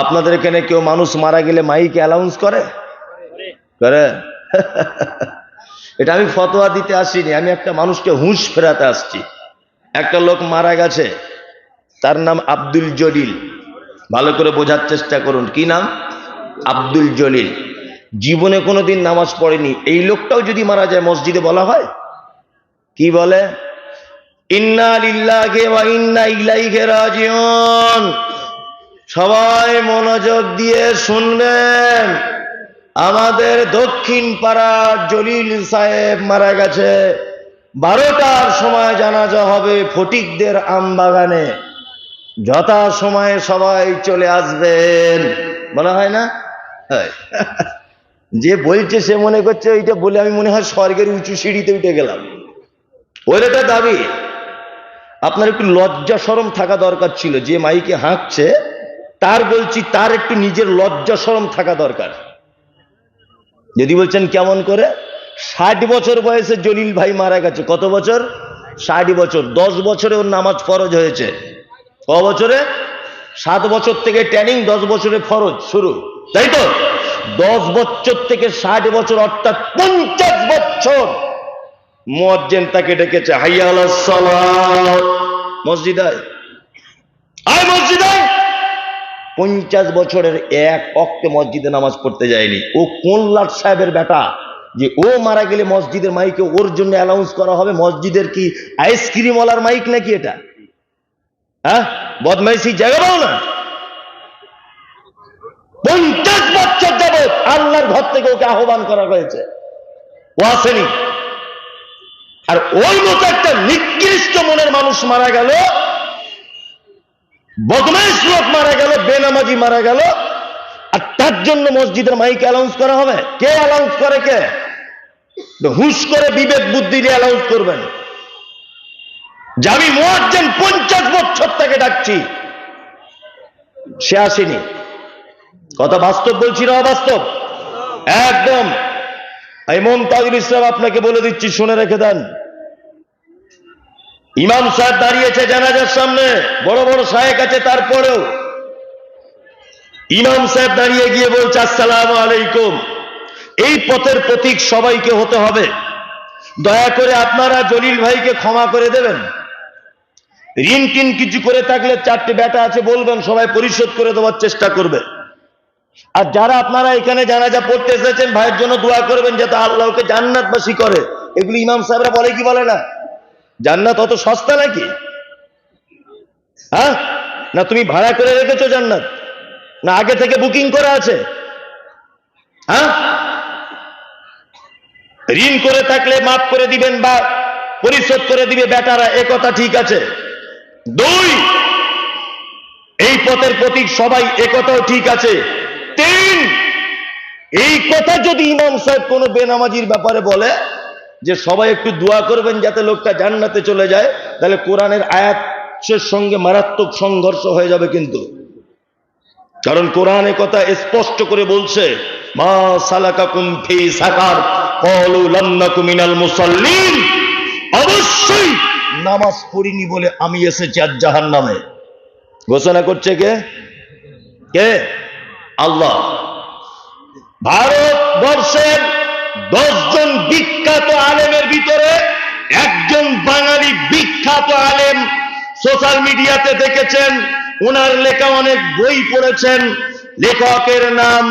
আপনাদের এখানে কেউ মানুষ মারা গেলে মাইকে অ্যানাউন্স করে? এটা আমি ফতোয়া দিতে আসিনি, আমি একটা মানুষকে হুঁশ ফেরাতে আসছি। একটা লোক মারা গেছে, তার নাম আব্দুল জলিল। ভালো করে বোঝার চেষ্টা করুন, কি নাম? আব্দুল জলিল। জীবনে কোনোদিন নামাজ পড়েনি। এই লোকটাও যদি মারা যায়, মসজিদে বলা হয় কি বলে? ইন্না লিল্লাহি ওয়া ইন্না ইলাইহি রাজিউন। সবাই মনোযোগ দিয়ে শুনবেন, আমাদের দক্ষিণ পাড়ার জলিল সাহেব মারা গেছে। 12টার সময় জানাজা হবে ফটিকদের আমবাগানে, যথা সময়ে সবাই চলে আসবেন। বলা হয় না? যে বলছে সে মনে করছে ওইটা বলে আমি মনে হয় স্বর্গের উঁচু সিঁড়িতে উঠে গেলাম। ওইটা দাবি। আপনার একটু লজ্জা শরম থাকা দরকার ছিল। যে মাইকে হাঁকছে তার বলছি, তার একটু নিজের লজ্জা শরম থাকা দরকার। যদি বলছেন কেমন করে, 60 বছর বয়সে জলিল ভাই মারা গেছে। কত বছর? 60 বছর। 10 বছরে ওর নামাজ ফরজ হয়েছে। ক বছরে? 7 বছর থেকে ট্রেনিং, 10 বছরে ফরজ শুরু, তাই তো? 10 বছর থেকে 60 বছর, অর্থাৎ 50 বছর মুয়াজ্জিন তাকে ডেকেছে, হাইয়া আলাস সালাত, মসজিদে আয়, মসজিদে। 50 বছরের এক ওয়াক্তে মসজিদে নামাজ পড়তে যায়নি। ও কোন লাট সাহেবের বেটা যে ও মারা গেলে মসজিদের মাইকে ওর জন্য অ্যানাউন্স করা হবে? মসজিদের কি আইসক্রিম ওয়ালার মাইক নাকি এটা? হ্যাঁ, বদমাইশি জায়গা পাও না। 50 বছর যাবত আল্লাহর ঘর থেকে ওকে আহ্বান করা হয়েছে, ও আসেনি। আর ওই মতো একটা নিকৃষ্ট মনের মানুষ মারা গেল, বদমাইশ লোক মারা গেল, বেনামাজি মারা গেল, আর তার জন্য মসজিদের মাইক অ্যানাউন্স করা হবে? কে অ্যানাউন্স করে? কে? হুঁশ করে বিবেক বুদ্ধি দিয়ে অ্যানাউন্স করবেন যে আমি মুয়াজ্জিন 50 বছর থেকে ডাকছি, সে আসেনি। কথা বাস্তব বলছি না অবাস্তব? একদম। এই মুনতাজুল ইসলাম আপনাকে বলে দিচ্ছি, শুনে রেখে দেন। ইমাম সাহেব দাঁড়িয়েছে জানাজার সামনে, বড় বড় শায়েখ আছে, তারপরেও ইমাম সাহেব দাঁড়িয়ে গিয়ে বলছে, আসসালামু আলাইকুম। এই পথের প্রতীক সবাইকে হতে হবে, দয়া করে আপনারা জলিল ভাইকে ক্ষমা করে দেবেন। ঋণ টিন কিছু করে থাকলে 4টে বেটা আছে, বলবেন, সবাই পরিশোধ করে দেওয়ার চেষ্টা করবে। আর যারা আপনারা এখানে জানাজা পড়তে এসেছেন, ভাইয়ের জন্য দোয়া করবেন যাতে আল্লাহকে জান্নাতবাসী করে। এগুলো ইমাম সাহেবরা বলে কি বলে না? জান্নাত অত সস্তা নাকি? হ্যাঁ, না তুমি ভাড়া করে রেখেছো জান্নাত, না আগে থেকে বুকিং করা আছে? হ্যাঁ, ঋণ করে থাকলে মাফ করে দিবেন বা পরিশোধ করে দিবে বেটারা, একথা ঠিক আছে। 2, এই পথের প্রতীক সবাই, একথাও ঠিক আছে। 3, এই কথা যদি ইমাম সাহেব কোন বেনামাজির ব্যাপারে বলে যে সবাই একটু দোয়া করবেন যাতে লোকটা জান্নাতে চলে যায়, তাহলে কোরআনের আয়াতের সঙ্গে মারাত্মক সংঘর্ষ হয়ে যাবে কিন্তু। কারণ কোরআন কথা স্পষ্ট করে বলছে, মা সালাকাকুম ফি সাকার ক্বালু লাম নাকু মিনাল মুসাল্লিন। অবশ্যই নামাজ পড়িনি বলে আমি এসেছি আজ জাহান্নামে। ঘোষণা করছে কে? কে? আল্লাহ। ভারতবর্ষের 10 জন বিখ্যাত আলেমের ভিতরে একজন বাঙালি বিখ্যাত আলেম, সোশ্যাল মিডিয়াতে দেখেছেন, ওনার লেখা অনেক বই পড়েছেন। লেখকের নাম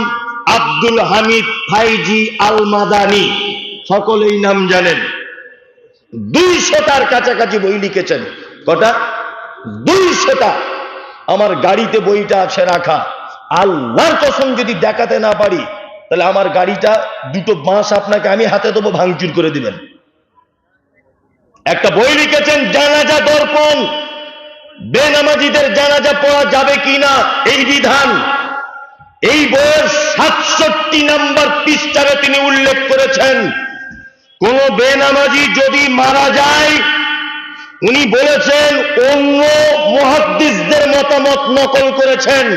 আব্দুল হামিদ ফাইজি আল মাদানি, সকলেই নাম জানেন। 200টার কাছাকাছি বই লিখেছেন। কটা? 200টা। আমার গাড়িতে বইটা আছে রাখা। আল্লাহর কসম যদি দেখাতে না পারি, তাহলে আমার গাড়িটা 2টো বাঁশ আপনাকে আমি হাতে দেবো, ভাঙচুর করে দিবেন। একটা বই লিখেছেন জানাজা দর্পণ, বেনামাজিদের জানাজা পড়া যাবে কিনা এই বিধান। এই বইয়ের 67 নম্বর পৃষ্ঠায় তিনি উল্লেখ করেছেন, কোন বেনামাজি যদি মারা যায়, উনি বলেছেন, অন্য মুহাদ্দিসদের মতামত নকল করেছেন।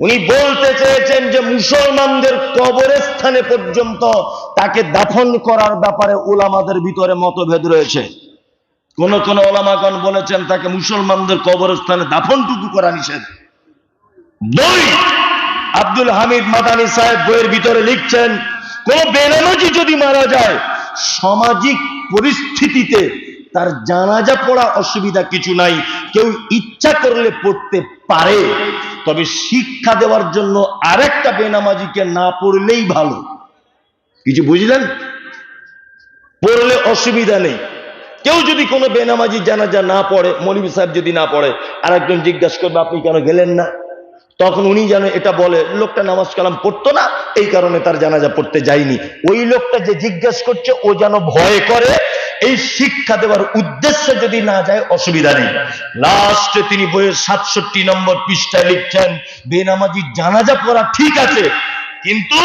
উনি বলতে চেয়েছেন যে মুসলমানদের কবরস্থানে পর্যন্ত তাকে দাফন করার ব্যাপারে উলামাদের ভিতরে মতভেদ রয়েছে। কোন কোন উলামাগণ বলেছেন তাকে মুসলমানদের কবরস্থানে দাফনটুকু করা নিষেধ। 2, আব্দুল হামিদ মাদানী সাহেব বইয়ের ভিতরে লিখছেন, কোন বেনামাজি যদি মারা যায় সামাজিক পরিস্থিতিতে তার জানাজা পড়া অসুবিধা কিছু নাই, কেউ ইচ্ছা করলে পড়তে পারে, তবে শিক্ষা দেওয়ার জন্য আরেকটা বেনামাজিকে না পড়লেই ভালো। কিছু বুঝলেন? পড়লে অসুবিধা নেই। কেউ যদি কোনো বেনামাজি জানাজা না পড়ে, মৌলভী সাহেব যদি না পড়ে, আরেকজন জিজ্ঞাসা করবে আপনি কেন গেলেন না, তখন উনি যেন এটা বলে লোকটা নামাজ কালাম পড়তো না, এই কারণে তার জানাজা পড়তে যায়নি। ওই লোকটা যে জিজ্ঞাসা করছে ও যেন ভয় করে, এই শিক্ষা দেওয়ার উদ্দেশ্যে যদি না যায় অসুবিধা নেই। লাস্টে তিনি বইয়ের 67 নম্বর পৃষ্ঠায় লিখছেন, বেনামাজি জানাজা পড়া ঠিক আছে, কিন্তু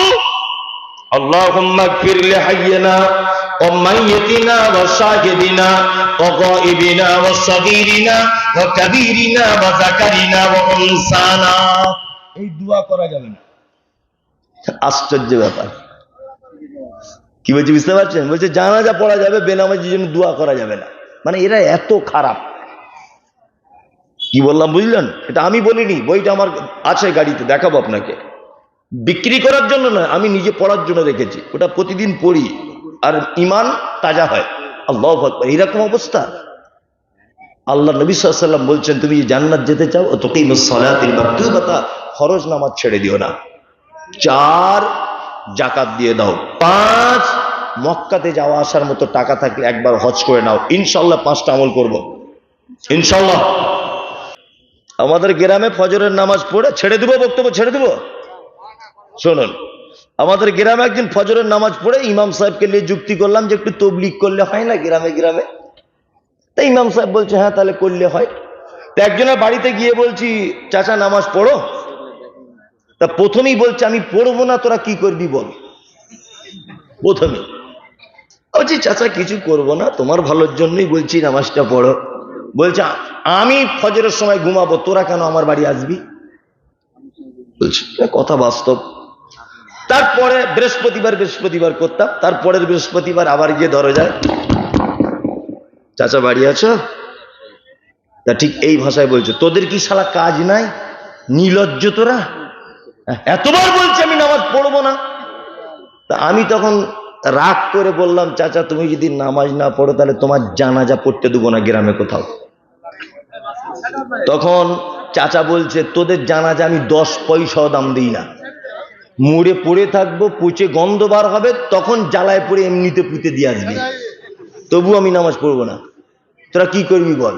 আল্লাহুম্মা গফির লিহাইয়িনা ওয়া মাইয়িতিনা ওয়া শাহিদিনা ওয়া গায়িবিনা ওয়া সাগীরিনা ওয়া কাবীরিনা ওয়া যাকারিনা ওয়া উনসানা, এই দোয়া করা যাবে না। আশ্চর্য ব্যাপার। কি বলছি বুঝতে পারছেন? বলছে জানাজা পড়া যাবে, বেনামাজির জন্য দোয়া করা যাবে না। মানে এরা এত খারাপ। কি বললাম বুঝলেন? এটা আমি বলিনি, বইটা আমার আছে গাড়িতে, দেখাবো আপনাকে। বিক্রি করার জন্য নয়, আমি নিজে পড়ার জন্য রেখেছি। ওটা প্রতিদিন পড়ি আর ঈমান তাজা হয়। আল্লাহু আকবার। এরকম অবস্থা। আল্লাহ নবী সাল্লাল্লাহু আলাইহি ওয়াসাল্লাম বলছেন, তুমি জান্নাত যেতে চাও তুকিমুস সালাতিল মাকতুবাতা, ফরজ নামাজ ছেড়ে দিও না। 4 যাকাত দিয়ে দাও। 5 মক্কাতে যাওয়া আসার মতো টাকা থাকলে একবার হজ করে নাও। ইনশাআল্লাহ 5টা আমল করব ইনশাআল্লাহ। আমাদের গ্রামে ফজরের নামাজ পড়ে ছেড়ে দেবো, বক্তব্য ছেড়ে দেবো। শুনুন, আমাদের গ্রামে একদিন ফজরের নামাজ পড়ে ইমাম সাহেবকে নিয়ে যুক্তি করলাম যে একটু তবলিগ করলে হয় না গ্রামে গ্রামে। তাই ইমাম সাহেব বলছে হ্যাঁ তাহলে করলে হয়। তো একজনের বাড়িতে গিয়ে বলছি, চাচা নামাজ পড়ো। তা প্রথমেই বলছে আমি পড়বো না, তোরা কি করবি বল। প্রথমে বলছি চাচা কিছু করবো না, তোমার ভালোর জন্যই বলছি নামাজটা পড়ো। বলছে আমি ফজরের সময় ঘুমাবো, তোরা কেন আমার বাড়ি আসবি। বলছি কথা বাস্তব। তারপরে বৃহস্পতিবার করতাম, তারপরের বৃহস্পতিবার আবার গিয়ে দরজায়, চাচা বাড়ি আছো? তা ঠিক এই ভাষায় বলছে, তোদের কি শালা কাজ নাই, নির্লজ্জ তোরা, এতবার বলছে আমি নামাজ পড়বো না। তা আমি তখন রাগ করে বললাম, চাচা তুমি যদি নামাজ না পড়ো তাহলে তোমার জানাজা পড়তে দেবো না গ্রামে কোথাও। তখন চাচা বলছে, তোদের জানাজা আমি 10 পয়সাও দাম দিই না, মুড়ে পড়ে থাকবো, পচে গন্ধ বার হবে, তখন জ্বালায় পড়ে এমনিতে পুঁতে দিয়ে আসবি, তবু আমি নামাজ পড়বো না। তোরা কি করবি বল।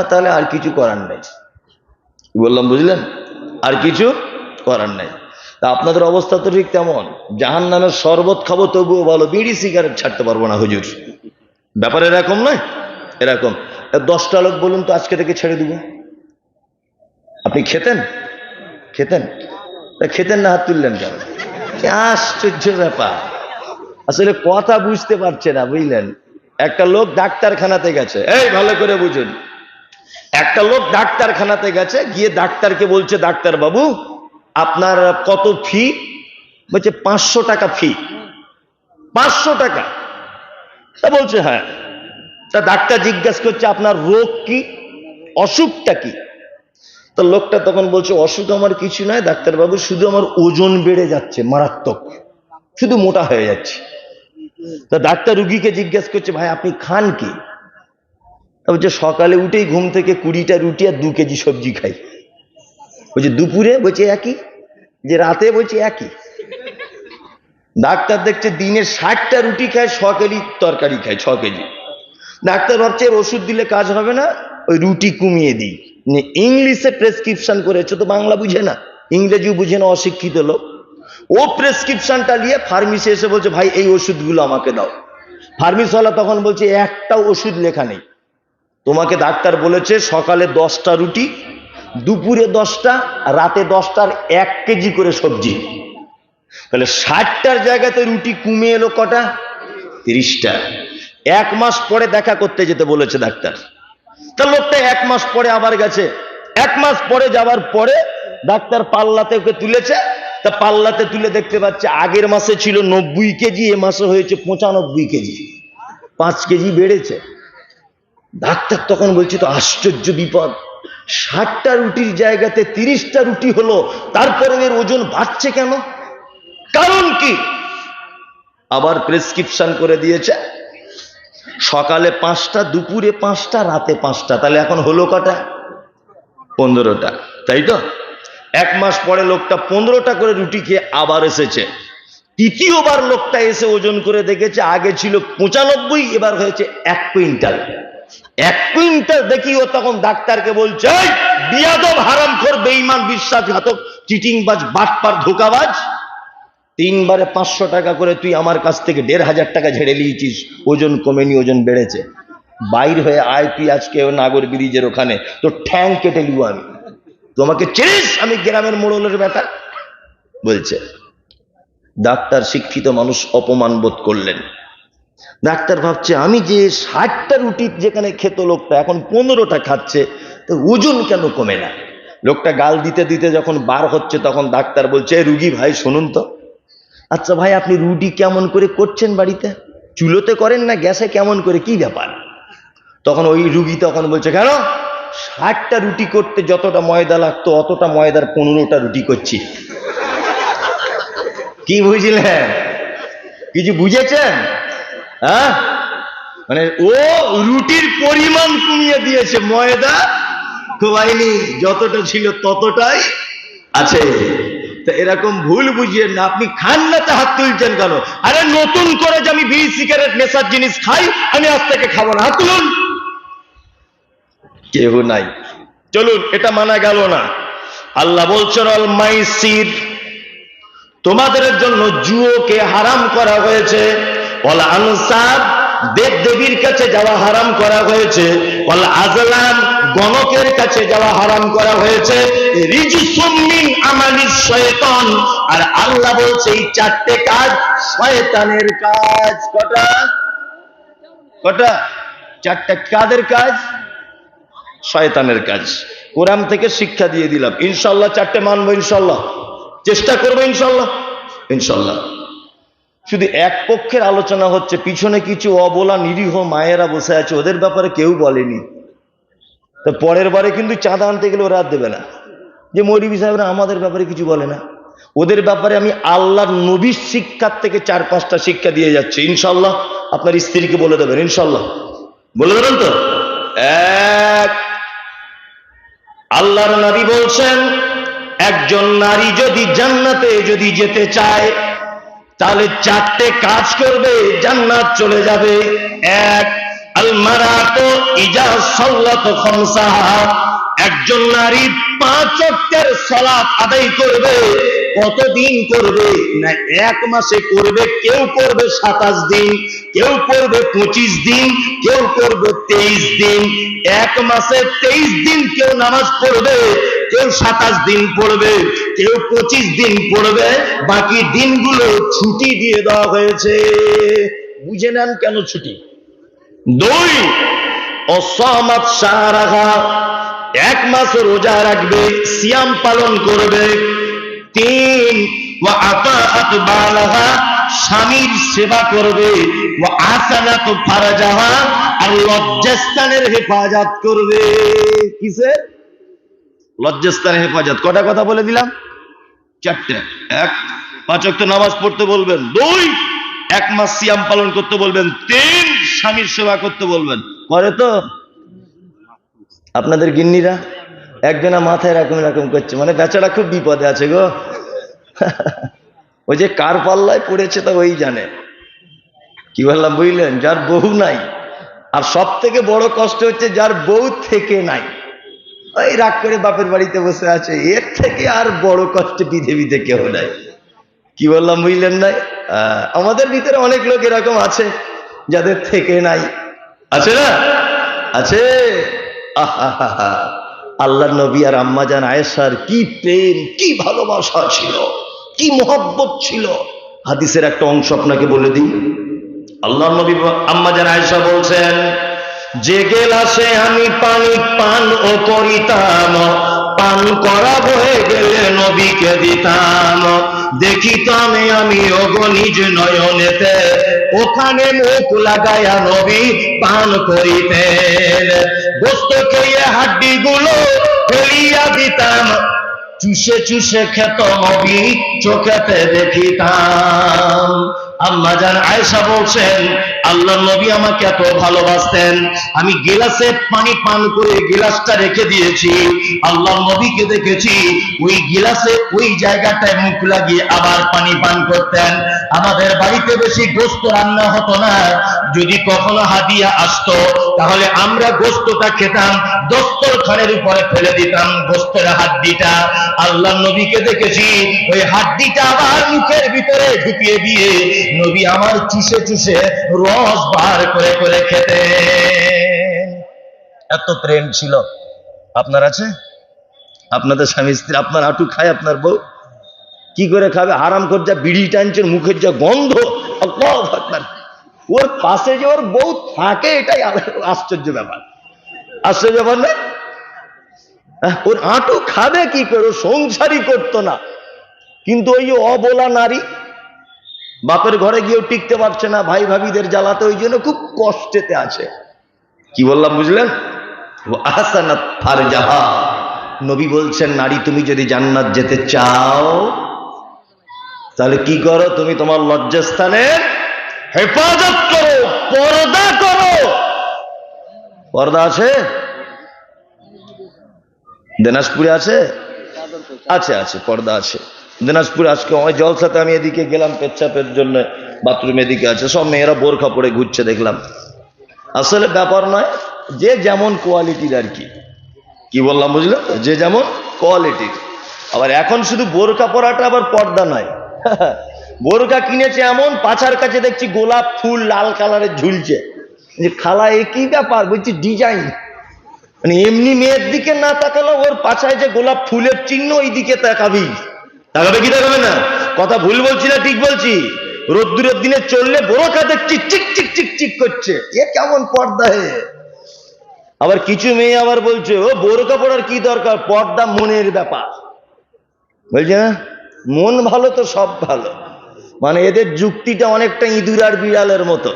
তাহলে আর কিছু করার নাই। বললাম বুঝলেন, আর কিছু করার নাই। তা আপনাদের অবস্থা তো ঠিক তেমন, জাহান্নামের শরবত খাবো তবুও ভালো, বিড়ি সিগারেট ছাড়তে পারবো না হুজুর। ব্যাপার এরকম নয়, এরকম। 10টা লোক বলুন তো আজকে থেকে ছেড়ে দিব। আপনি খেতেন তা খেতেন না, হাত তুললেন কেন? আশ্চর্য ব্যাপার। আসলে কথা বুঝতে পারছে না বুঝলেন। একটা লোক ডাক্তারখানাতে গেছে, এই ভালো করে বুঝুন, একটা লোক ডাক্তারখানাতে গেছে, গিয়ে ডাক্তারকে বলছে, ডাক্তার বাবু আপনার কত ফি? বলছে 500 টাকা ফি। 500 টাকা? তা বলছে হ্যাঁ। তা ডাক্তার জিজ্ঞাসা করছে আপনার রোগ কি, অসুখটা কি? তো লোকটা তখন বলছে অসুখ আমার কিছু নয় ডাক্তারবাবু, শুধু আমার ওজন বেড়ে যাচ্ছে মারাত্মক, শুধু মোটা হয়ে যাচ্ছে। তা ডাক্তার রুগীকে জিজ্ঞাসা করছে ভাই আপনি খান কি? বলছে সকালে উঠেই ঘুম থেকে 20টা রুটি আর 2 কেজি সবজি খাই। বলছে দুপুরে? বলছে একই। যে রাতে? বলছে একই। ডাক্তার দেখছে দিনে 60টা রুটি খায়, 6 কেজি তরকারি খায়, 6 কেজি। ডাক্তার ভাবছে ওষুধ দিলে কাজ হবে না, ওই রুটি কমিয়ে দিই। ইংলিশে প্রেসক্রিপশন করেছে, তো বাংলা বুঝে না, ইংরেজিও বুঝে না, অশিক্ষিত লোক। ও প্রেসক্রিপশনটা নিয়ে ফার্মেসি এসে বলছে ভাই এই ওষুধগুলো আমাকে দাও। ফার্মেসিওয়ালা তখন বলছে একটাও ওষুধ লেখা নেই, তোমাকে ডাক্তার বলেছে সকালে 10টা রুটি, দুপুরে 10টা, রাতে 10টার 1 কেজি করে সবজি। তাহলে 60টার জায়গাতে রুটি কমে এলো কটা? 30টা। 1 মাস পরে দেখা করতে যেতে বলেছে ডাক্তার। তা লোকটা 1 মাস পরে আবার গেছে। 1 মাস পরে যাওয়ার পরে ডাক্তার পাল্লাতে ওকে তুলেছে। তা পাল্লাতে তুলে দেখতে পাচ্ছে আগের মাসে ছিল 90 কেজি, এ মাসে হয়েছে 95 কেজি, 5 কেজি বেড়েছে। ডাক্তার তখন বলছে তো আশ্চর্য বিপদ, 60টা রুটির জায়গাতে 30টা রুটি হলো, তারপরে এর ওজন বাড়ছে কেন? কারণ কি? আবার প্রেসক্রিপশন করে দিয়েছে, সকালে 5টা, দুপুরে 5টা, রাতে 5টা, তাহলে এখন হলো কটা? 15টা, তাই তো? 1 মাস পরে লোকটা 15টা করে রুটি খেয়ে আবার এসেছে। তৃতীয়বার লোকটা এসে ওজন করে দেখেছে আগে ছিল 95, এবার হয়েছে 1 কুইন্টাল। 1 কুইন্টাল দেখি ও তখন ডাক্তারকে বলছে, বিয়াদব, হারামখোর, বেঈমান, বিশ্বাসঘাতক, চিটিংবাজ, বাটপার, ধোঁকাবাজ, 3 বারে 500 টাকা করে তুই আমার কাছ থেকে 1500 টাকা ঝেড়ে নিয়েছিস, ওজন কমেনি, ওজন বেড়েছে। বাইর হয়ে আয় তুই আজকে নাগর ব্রিজের ওখানে, তো ঠ্যাং কেটে লিব আমি। তোমাকে চিনিস? আমি গ্রামের মোড়লের বেটা। বলছে ডাক্তার, শিক্ষিত মানুষ, অপমান বোধ করলেন। ডাক্তার ভাবছে আমি যে 60টা রুটি যেখানে খেত লোকটা এখন 15টা খাচ্ছে, তো ওজন কেন কমে না? লোকটা গাল দিতে দিতে যখন বার হচ্ছে তখন ডাক্তার বলছে, রুগী ভাই শুনুন তো, আচ্ছা ভাই আপনি রুটি কেমন করে করছেন বাড়িতে? চুলোতে করেন না গ্যাসে? কেমন করে, কি ব্যাপার? তখন ওই রুগী তখন বলছে, কেন 60টা রুটি করতে যতটা ময়দা লাগতো অতটা ময়দার 15টা রুটি করছি। কি বুঝলেন? কিছু বুঝেছেন? হ্যাঁ, মানে ও রুটির পরিমাণ কমিয়ে দিয়েছে, ময়দা খোয়াইনি, যতটা ছিল ততটাই আছে। তা এরকম ভুল বুঝিয়ে না। আপনি খান না তা হাত তুলছেন কেন? আরে নতুন করে যে আমি বিড়ি সিগারেট নেশার জিনিস খাই, আমি আজ থেকে খাবো না, হাত তুলুন। কেউ নাই। চলুন, এটা মানা গেল না। আল্লাহ বলছেন, অল মাইসির, তোমাদের জন্য জুয়োকে হারাম করা হয়েছে। অল আনসাব, দেব দেবীর কাছে যাওয়া হারাম করা হয়েছে। অল আজলাম, গণকের কাছে যাওয়া হারাম করা হয়েছে। রিজসুম মিন আমালিশ শয়তান, আর আল্লাহ বলছে এই 4টে কাজ শয়তানের কাজ। কটা? কটা? 4টা। কাদের কাজ? শয়তানের কাজ। কোরআন থেকে শিক্ষা দিয়ে দিলাম, ইনশাআল্লাহ 4টে মানবো, ইনশাআল্লাহ চেষ্টা করবো, ইনশাআল্লাহ। ইনশাআল্লাহ। শুধু এক পক্ষের আলোচনা হচ্ছে, পিছনে কিছু অবলা নিরীহ মায়েরা বসে আছে, ওদের ব্যাপারে কেউ বলেনি। তো পরের বারে কিন্তু চাঁদা আনতে গেলে ওরা দেবে না, যে মৌলভী সাহেবরা আমাদের ব্যাপারে কিছু বলে না। ওদের ব্যাপারে আমি আল্লাহর নবীর শিক্ষার থেকে 4-5টা শিক্ষা দিয়ে যাচ্ছি, ইনশাআল্লাহ। আপনার স্ত্রীকে বলে দেবেন, ইনশাআল্লাহ বলে দেবেন তো। এক, আল্লাহর নবী বলছেন, একজন নারী যদি জান্নাতে যদি যেতে চায় তাহলে 4টে কাজ করবে, জান্নাত চলে যাবে। এক, আল মারাতু ইজা সাল্লাত খামসাহা, একজন নারী 5 ওয়াক্তের সালাত আদায় করবে। কতদিন করবে? না 1 মাসে করবে, কেউ করবে 27 দিন, কেউ করবে 25 দিন, কেউ করবে 23 দিন। 1 মাসে 23 দিন কেউ নামাজ পড়বে, কেউ 27 দিন পড়বে, কেউ 25 দিন পড়বে, বাকি দিনগুলো ছুটি দিয়ে দেওয়া হয়েছে। বুঝে নেন কেন ছুটি। 2, অসামাত শাহরাহা, 1 মাস রোজা রাখবে, সিয়াম পালন করবে। 3, ওয়া আতাআত বালাহা, স্বামীর সেবা করবে। ওয়া আসানাত ফারজাহা, আর লজ্জাস্থানের হেফাজত করবে। কিসের? লজ্জাস্থানের হেফাজত। কটা কথা বলে দিলাম? 4টে। 1, 5 ওয়াক্ত নামাজ পড়তে বলবেন। 2, 1 মাস সিয়াম পালন করতে বলবেন। 3, স্বামীর সেবা করতে বলবেন। করে তো আপনাদের গিন্নিরা? একজনা মাথায় এরকম এরকম করছে, মানে বেচারা খুব বিপদে আছে গো। ওই যে কার পাল্লায় পড়েছে তা ওই জানে। কি বললাম বুঝলেন? যার বউ নাই, আর সব থেকে বড় কষ্ট হচ্ছে যার বউ থেকে নাই, ওই রাগ করে বাপের বাড়িতে বসে আছে। এর থেকে আর বড় কষ্ট পৃথিবীতে কেউ নাই। কি বললাম বুঝলেন? নাই, আমাদের ভিতরে অনেক লোক এরকম আছে যাদের থেকে নাই, আছে না? আছে। আল্লাহর নবী আর আম্মাজান আয়েশার কি প্রেম, কি ভালোবাসা ছিল, কি মহব্বত ছিল। হাদিসের একটা অংশ আপনাকে বলে দিই। আল্লাহর নবী আম্মাজান আয়েশা বলছেন, যে গেলাসে আমি পানি পান ও করিতাম, পান করা হয়ে গেলে নবীকে দিতাম। দেখিতাম আমি ওগো নিজ নয়নেতে, ওখানে মুখ লাগায়া নবী পান করিতেন। গোস্ত খেয়ে হাড্ডি গুলো ফেলিয়া দিতাম, চুষে চুষে খেত নবী চোখেতে দেখিতাম। আম্মা জান আয়েশা বলছেন, আল্লাহর নবী আমাকে এত ভালোবাসতেন, আমি গিলাসে পানি পান করে গিলাসটা রেখে দিয়েছি, আল্লাহর নবীকে দেখেছি ওই গিলাসে ওই জায়গাটায় মুখ লাগিয়ে আবার পানি পান করতেন। আমাদের বাড়িতে বেশি গোস্ত রান্না হতো না, যদি কখনো হাদিয়া আসতো তাহলে আমরা গোস্তটা খেতাম, দস্তরখানের উপরে ফেলে দিতাম গোস্তের হাড্ডিটা। আল্লাহর নবীকে দেখেছি ওই হাড্ডিটা আবার মুখের ভিতরে ঢুকিয়ে দিয়ে নবী আমার চুষে চুষে রস বার করে করে খেতেন। এত প্রেম ছিল। আপনার আছে? আপনাদের স্বামী স্ত্রী, আপনার হাঁটু খায় আপনার বউ? কি করে খাবে? হারাম করে যা বিড়ি টানছেন, মুখের যা গন্ধ, আল্লাহু আকবার। ওর পাশে যে ওর বউ থাকে এটাই আশ্চর্য ব্যাপার। আশ্চর্য ব্যাপার না? ওর হাঁটু খাবে কি করে? সংসারই করতো না, কিন্তু ওই যে অবলা নারী, বাপের ঘরে গিয়েও টিকতে পারছে না, ভাই ভাবিদের জ্বালাতে, ওই জন্য খুব কষ্টেতে আছে। কি বললাম বুঝলেন? আহসানাত ফারজাহা। নবী বলছেন, নারী তুমি যদি জান্নাত যেতে চাও তাহলে কি করো? তুমি তোমার লজ্জাস্থানের হেফাজত করো, পর্দা করো। পর্দা আছে? দিনাজপুরে আছে? আছে, আছে, পর্দা আছে দিনাজপুরে। আজকে ওই জলসাতে আমি এদিকে গেলাম পেচ্ছাপের জন্য, বাথরুম এদিকে আছে, সব মেয়েরা বোরখা পরে ঘুরছে দেখলাম। আসলে ব্যাপার নয়, যে যেমন কোয়ালিটির আর কি। কি বললাম বুঝলে? যে যেমন কোয়ালিটির। আবার এখন শুধু বোরখা পরাটা আবার পর্দা নয়। বোরখা কিনেছে এমন, পাছার কাছে দেখছি গোলাপ ফুল লাল কালারের ঝুলছে, যে খালা এ কি ব্যাপার? বলছি ডিজাইন। মানে এমনি মেয়ের দিকে না তাকালো, ওর পাছায় যে গোলাপ ফুলের চিহ্ন ওই দিকে তাকাবি। তাকাবে কি তাকাবে না? কথা ভুল বলছি না ঠিক বলছি? রোদ্দুরের দিনে চললে বোরখা দেখছি চিক চিক চিক চিক করছে, এ কেমন পর্দা হে? আবার কিছু মেয়ে আবার বলছে, ও বোরখা পরার কি দরকার, পর্দা মনের ব্যাপার। বলছে না, মন ভালো তো সব ভালো। মানে এদের যুক্তিটা অনেকটা ইঁদুর আর বিড়ালের মতো।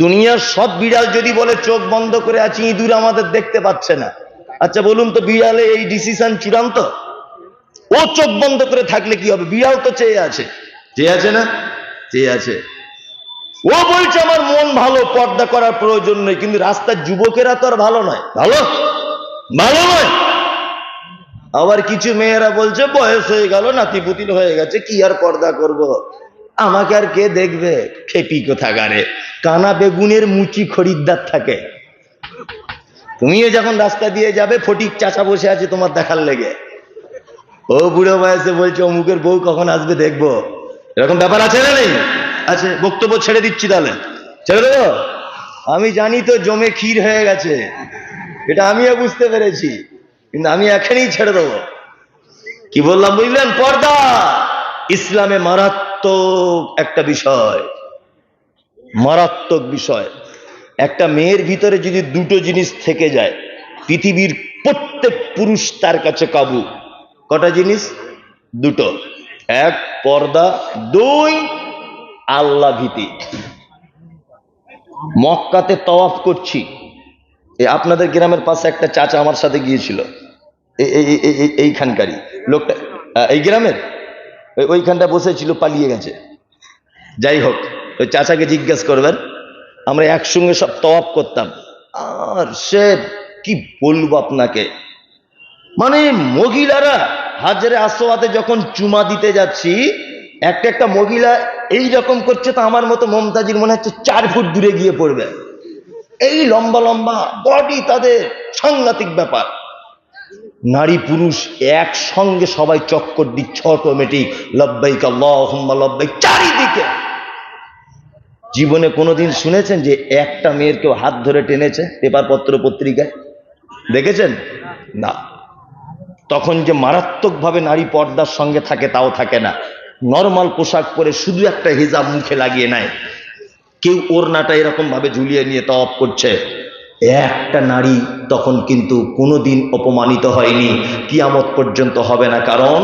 দুনিয়ার সব বিড়াল যদি বলে চোখ বন্ধ করে আছি, ইঁদুর আমাদের দেখতে পাচ্ছে না, আচ্ছা বলুন তো বিড়ালে এই ডিসিশন চূড়ান্ত? ও চোখ বন্ধ করে থাকলে কি হবে? বিড়াল তো চেয়ে আছে, চেয়ে আছে না? চেয়ে আছে। ও বলছে আমার মন ভালো, পর্দা করার প্রয়োজন নেই, কিন্তু রাস্তার যুবকেরা তো আর ভালো নয়, ভালো ভালো নয়। আবার কিছু মেয়েরা বলছে বয়স হয়ে গেল, নাতি পুতিল হয়ে গেছে, কি আর পর্দা করব, আমাকে আর কে দেখবে? খেপি কোথাকারে, কানা বেগুনের মুচি খরিদ্দার থাকে। তুমিও যখন রাস্তা দিয়ে যাবে, ফটিক চাচা বসে আছে তোমার দেখার লেগে, ও বুড়ো বয়সে বলছে অমুকের বউ কখন আসবে দেখবো। এরকম ব্যাপার আছে না নেই? আছে। বক্তব্য ছেড়ে দিচ্ছি, তাহলে ছেড়ে দেবো? আমি জানি তো জমে ক্ষীর হয়ে গেছে, এটা আমিও বুঝতে পেরেছি, কিন্তু আমি এখনই ছেড়ে দেবো। কি বললাম বুঝলেন? পর্দা ইসলামে মারাত্মক একটা বিষয়, মারাত্মক বিষয়। একটা মেয়ের ভিতরে যদি দুটো জিনিস থেকে যায়, পৃথিবীর প্রত্যেক পুরুষ তার কাছে কাবু। কটা জিনিস? দুটো। এক পর্দা, দুই আল্লাহ ভীতি। মক্কাতে তওয়াফ করছি, আপনাদের গ্রামের পাশে একটা চাচা আমার সাথে গিয়েছিল, এইখানকারই লোকটা, এই গ্রামের ওইখানটা বসেছিল, পালিয়ে গেছে। যাই হোক, ওই চাচাকে জিজ্ঞেস করবেন, আমরা একসঙ্গে সব তওয়াফ করতাম। আর সে কি বলবো আপনাকে, মানে মহিলারা হাজরে আসওয়াদে যখন চুমা দিতে যাচ্ছি, একটা একটা মহিলা এই রকম করছে, তো আমার মতো মমতাজির মনে হচ্ছে 4 ফুট দূরে গিয়ে পড়বে। এই লম্বা লম্বা বডি, তাদের সাংঘাতিক ব্যাপার। নারী পুরুষ একসঙ্গে সবাই চক্কর দিচ্ছে অটোমেটিক, লব্বাইক আল্লাহুম্মা লব্বাইক চারিদিকে। জীবনে কোনোদিন শুনেছেন যে একটা মেয়ের কেউ হাত ধরে টেনেছে পেপার পত্র পত্রিকায়? দেখেছেন? না। তখন যে মারাত্মকভাবে নারী পর্দার সঙ্গে থাকে তাও থাকে না, নর্মাল পোশাক পরে শুধু একটা হিজাব মুখে লাগিয়ে নেয়, কেউ ওড়নাটা এরকম ভাবে ঝুলিয়ে নিয়ে তওয়াফ করছে। একটা নারী তখন কিন্তু কোনোদিন অপমানিত হয়নি, কিয়ামত পর্যন্ত হবে না। কারণ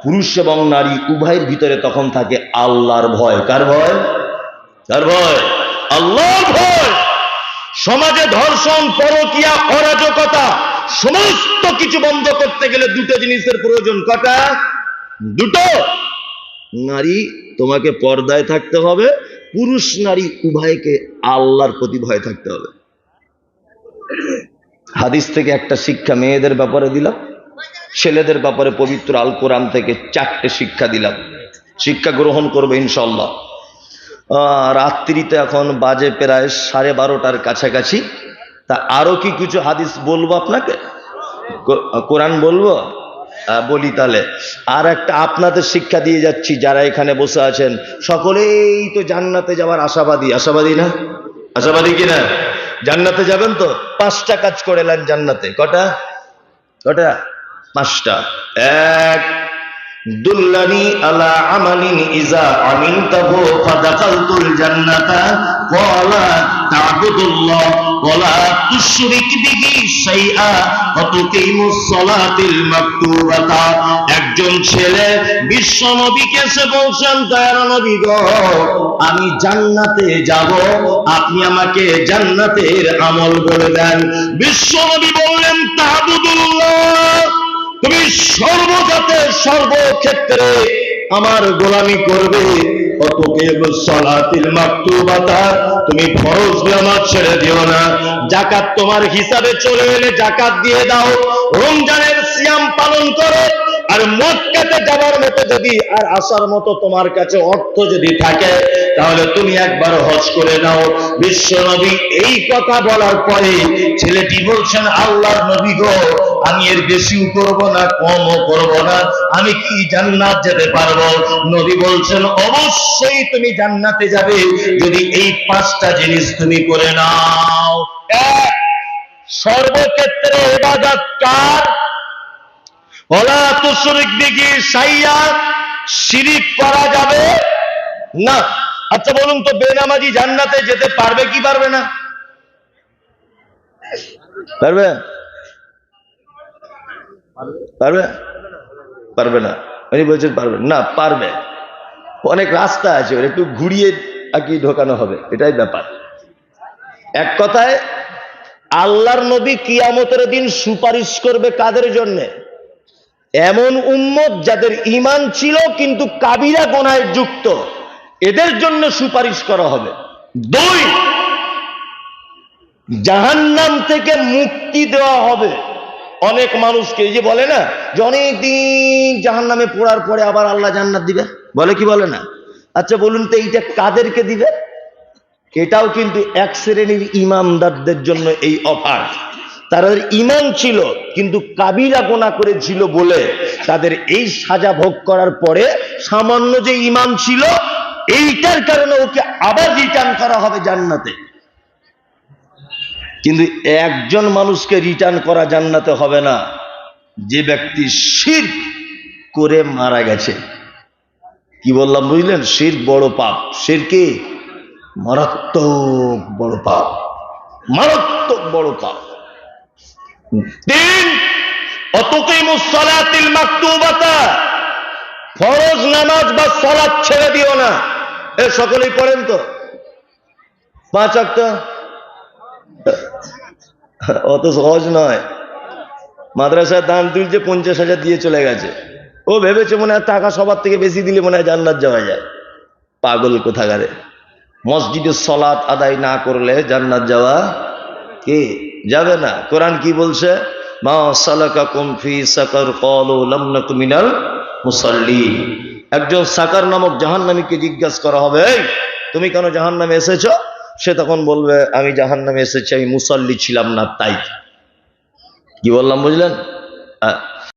পুরুষ এবং নারী উভয়ের ভিতরে তখন থাকে আল্লাহর ভয়। কার ভয়? কার ভয়? আল্লাহর ভয়। সমাজে ধর্ষণ, পরকীয়া, অরাজকতা সমস্ত কিছু বন্ধ করতে গেলে দুটো জিনিসের প্রয়োজন। কটা? দুটো। নারী তোমাকে পর্দায় থাকতে হবে, পুরুষ নারী উভয়কে আল্লাহর প্রতি ভয় থাকতে হবে। হাদিস থেকে একটা শিক্ষা মেয়েদের ব্যাপারে দিলাম, ছেলেদের ব্যাপারে পবিত্র আল কোরআন থেকে 4টে শিক্ষা দিলাম। শিক্ষা গ্রহণ করবে ইনশাল্লাহ। রাত্রিতে এখন বাজে প্রায় 12:30টার কাছাকাছি। তা আরো কি কিছু হাদিস বলবো আপনাকে, কোরআন বলবো? বলি তাহলে। আর একটা আপনাদের শিক্ষা দিয়ে যাচ্ছি, যারা এখানে বসে আছেন সকলেই তো জান্নাতে যাওয়ার আশাবাদী। আশাবাদী না? আশাবাদী কিনা? জান্নাতে যাবেন তো? 5টা কাজ করে নেন জান্নাতে। কটা? 5টা। এক, দুল্লানি আলা আমালিন ইজা আমিনতাহু ফাদাখালতুল জান্নাতা ক্বালা তা'বুদুল্লাহ ওয়ালা তুশরিক বিহি শাইআ ওয়া তুকিমুস সালাতিল মাকতুবাতা। একজন ছেলে বিশ্ব নবীকে এসে বলছেন, দয়ার নবী গো, আমি জান্নাতে যাব, আপনি আমাকে জান্নাতের আমল বলে দেন। বিশ্ব নবী বললেন, তা'বুদুল্লাহ, তুমি সর্বজাতে সর্বক্ষেত্রে আমার গোলামি করবে, তুমি ফরজ নামাজ ছেড়ে দিও না, যাকাত তোমার হিসাবে চলে এলে জাকাত দিয়ে দাও, রমজানের সিয়াম পালন করো, আর মক্কাতে যাবার মতো যদি আর আসার মতো তোমার কাছে অর্থ যদি থাকে তাহলে তুমি একবার হজ করে নাও। বিশ্ব নবী এই কথা বলার পরে ছেলেটি বলছেন, আল্লাহর নবী গো, আমি এর বেশিও করব না, কমও করব না, আমি কি জান্নাত যেতে পারবো? নবী বলছেন, অবশ্যই তুমি জান্নাতে যাবে যদি এই 5টা জিনিস তুমি করে নাও। এক, সর্বক্ষেত্রে ইবাদত কার? ওয়ালা তুশরিক বিহি শাইআ, শিরিক করা যাবে না। আচ্ছা বলুন তো, বেনামাজি জান্নাতে যেতে পারবে কি পারবে না? পারবে? পারবে? পারবে না। উনি বলছেন পারবে না। পারবে। অনেক রাস্তা আছে, একটু ঘুরিয়ে কি ঢোকানো হবে, এটাই ব্যাপার। এক কথায় আল্লাহর নবী কিয়ামতের দিন সুপারিশ করবে কাদের জন্য? এমন উম্মত যাদের ঈমান ছিল কিন্তু কাবিরা গুনাহে যুক্ত, এদের জন্য সুপারিশ করা হবে। 2, জাহান্নাম থেকে মুক্তি দেওয়া হবে অনেক মানুষকে। এই যে বলে না যে অনেকদিন জাহান্নামে পড়ার পরে আবার আল্লাহ জান্নাত দিবে, বলে কি বলে না? আচ্ছা বলুন তো, এইটা কাদেরকে দিবে? এটাও কিন্তু এক শ্রেণীর ইমানদারদের জন্য এই অফার। তাদের ঈমান ছিল কিন্তু কাবিরা গুনাহ করেছিল বলে তাদের এই সাজা ভোগ করার পরে সামান্য যে ঈমান ছিল এইটার কারণে ওকে আবার রিটার্ন করা হবে জান্নাতে। কিন্তু একজন মানুষকে রিটার্ন করা জান্নাতে হবে না, যে ব্যক্তি শিরক করে মারা গেছে। কি বললাম বুঝলেন? শিরক বড় পাপ। শিরকে মারাত্মক বড় পাপ, মারাত্মক বড় পাপ। 3, অতুকিমুস সালাতিল মাকতুবাতা, ফরজ নামাজ বা সালাত ছেড়ে দিও না। এ সকলেই পড়েন তো 5 ওয়াক্ত? অত সহজ নয়। মাদ্রাসায় দান তুলছে, 50,000 দিয়ে চলে গেছে। ও ভেবেছে মনে হয় টাকা সবার থেকে বেশি দিলে মনে হয় জান্নাত যাওয়া যায়। পাগল কোথাকারে। মসজিদে সালাত আদায় না করলে জান্নাত যাওয়া কি যাবে না। কোরআন কি বলছে? মা সালাকাকুম ফি সাকার ক্বালু লাম নাকু মিনাল মুসাল্লিন। একজন সাকার নামক জাহান্নামীকে জিজ্ঞাসা করা হবে, এই তুমি কেন জাহান্নামে এসেছো? সে তখন বলবে, আমি জাহান্নামে এসেছি, আমি মুসাল্লি ছিলাম না তাই। কি বললাম বুঝলেন?